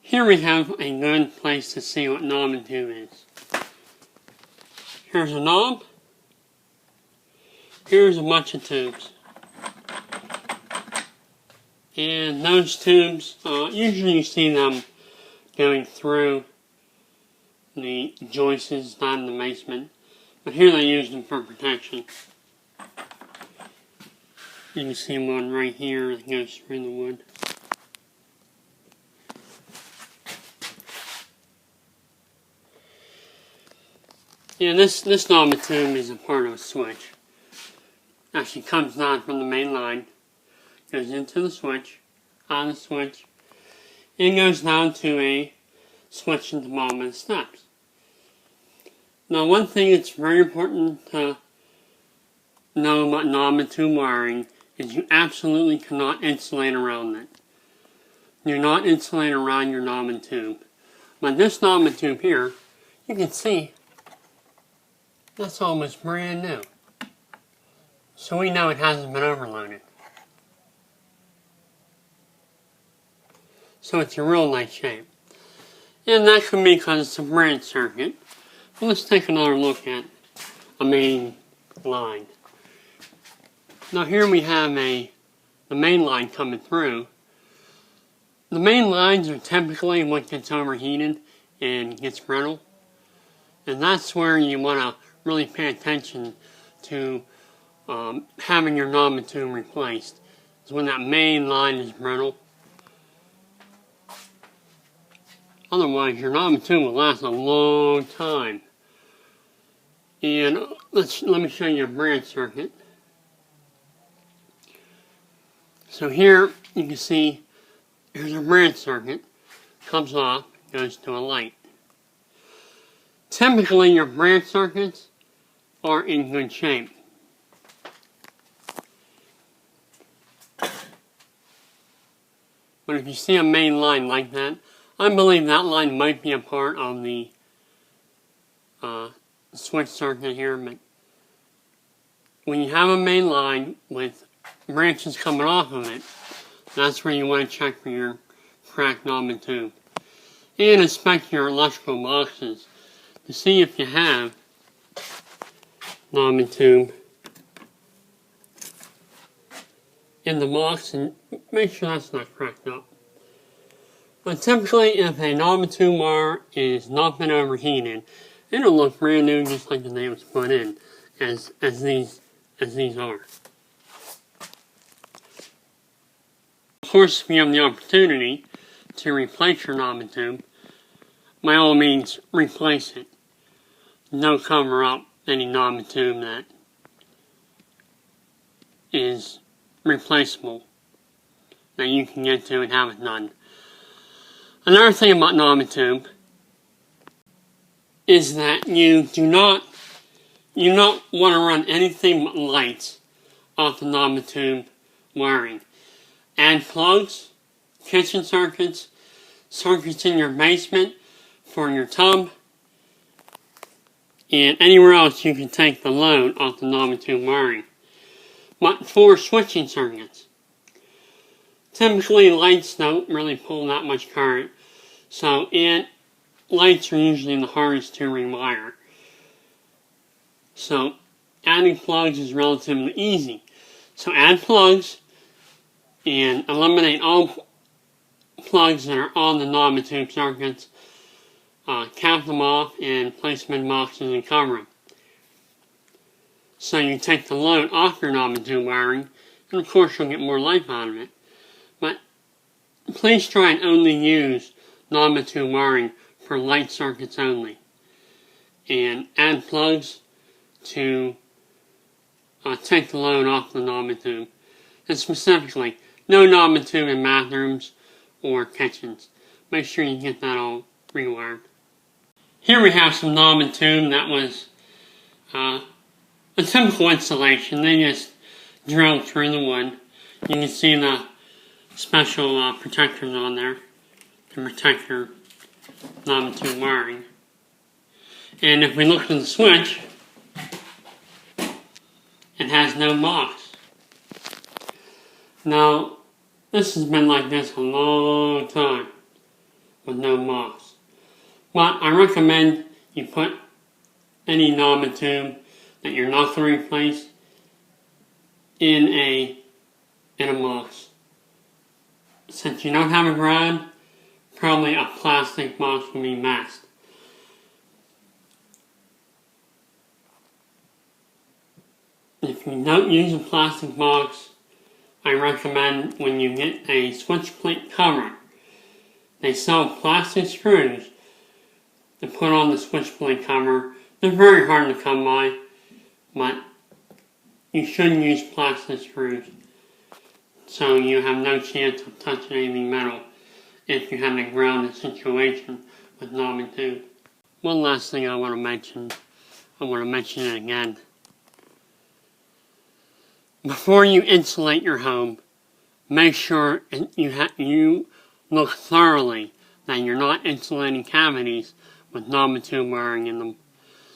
Here we have a good place to see what knob and tube is. Here's a knob. Here's a bunch of tubes. And those tubes, usually you see them going through the joists, not in the basement. But here they use them for protection. You can see one right here that goes through the wood. Yeah, this knob and tube is a part of a switch. Actually comes down from the main line, goes into the switch, on the switch, and goes down to a switch at the bottom of the steps. Now, one thing that's very important to know about knob and tube wiring is you absolutely cannot insulate around it. Do not insulate around your knob and tube. But this knob and tube here, you can see that's almost brand new. So we know it hasn't been overloaded. So it's in real nice shape. And that could be because it's a branch circuit. But let's take another look at a main line. Now here we have the main line coming through. The main lines are typically what gets overheated and gets brittle. And that's where you want to really pay attention to having your knob and tube replaced. Is when that main line is brittle. Otherwise, your knob and tube will last a long time. And let me show you a branch circuit. So here you can see here's a branch circuit. Comes off, goes to a light. Typically, your branch circuits are in good shape. But if you see a main line like that, I believe that line might be a part of the switch circuit here. But when you have a main line with branches coming off of it, that's where you want to check for your cracked knob and tube. And inspect your electrical boxes to see if you have knob and tube in the box, and make sure that's not cracked up. But typically, if a knob and tube wire is not been overheated, it'll look brand new just like the day it was put in, as these are. Of course, if you have the opportunity to replace your knob and tube, by all means replace it. Don't cover up any knob and tube that is replaceable that you can get to and have it done. Another thing about knob and tube is that you do not want to run anything but lights off the knob and tube wiring. Add plugs, kitchen circuits, circuits in your basement for your tub, and anywhere else you can take the load off the knob and tube wiring. But for switching circuits, typically lights don't really pull that much current, so lights are usually the hardest to rewire. So adding plugs is relatively easy. So add plugs and eliminate all plugs that are on the knob and tube circuits. Cap them off and place them in boxes and cover them. So you take the load off your knob and tube wiring, and of course you'll get more life out of it. But please try and only use knob and tube wiring for light circuits only. And add plugs to take the load off the knob and tube. And specifically, no knob and tube in bathrooms or kitchens. Make sure you get that all rewired. Here we have some knob and tube that was a typical installation. They just drilled through the wood. You can see the special protectors on there to protect your knob and tube wiring. And if we look at the switch, it has no box. Now, this has been like this a long time. with no moss. But I recommend you put any knob and tube that you're not going to replace in a box. Since you don't have a ground, probably a plastic box will be best. If you don't use a plastic box, I recommend when you get a switch plate cover, they sell plastic screws to put on the switch plate cover. They're very hard to come by, but you should use plastic screws so you have no chance of touching anything metal if you have a grounded situation with knob and tube. One last thing I want to mention it again. Before you insulate your home, make sure you look thoroughly that you're not insulating cavities with knob and tube wiring in them,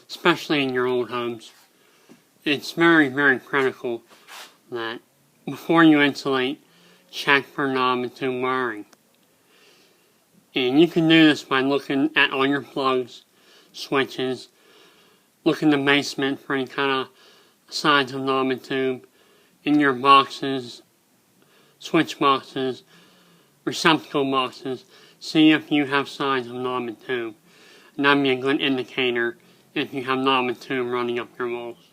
especially in your old homes. It's very, very critical that before you insulate, check for knob and tube wiring. And you can do this by looking at all your plugs, switches, look in the basement for any kind of signs of knob and tube, in your boxes, switch boxes, receptacle boxes, see if you have signs of knob and tube. And that'd be a good indicator if you have knob and tube running up your walls.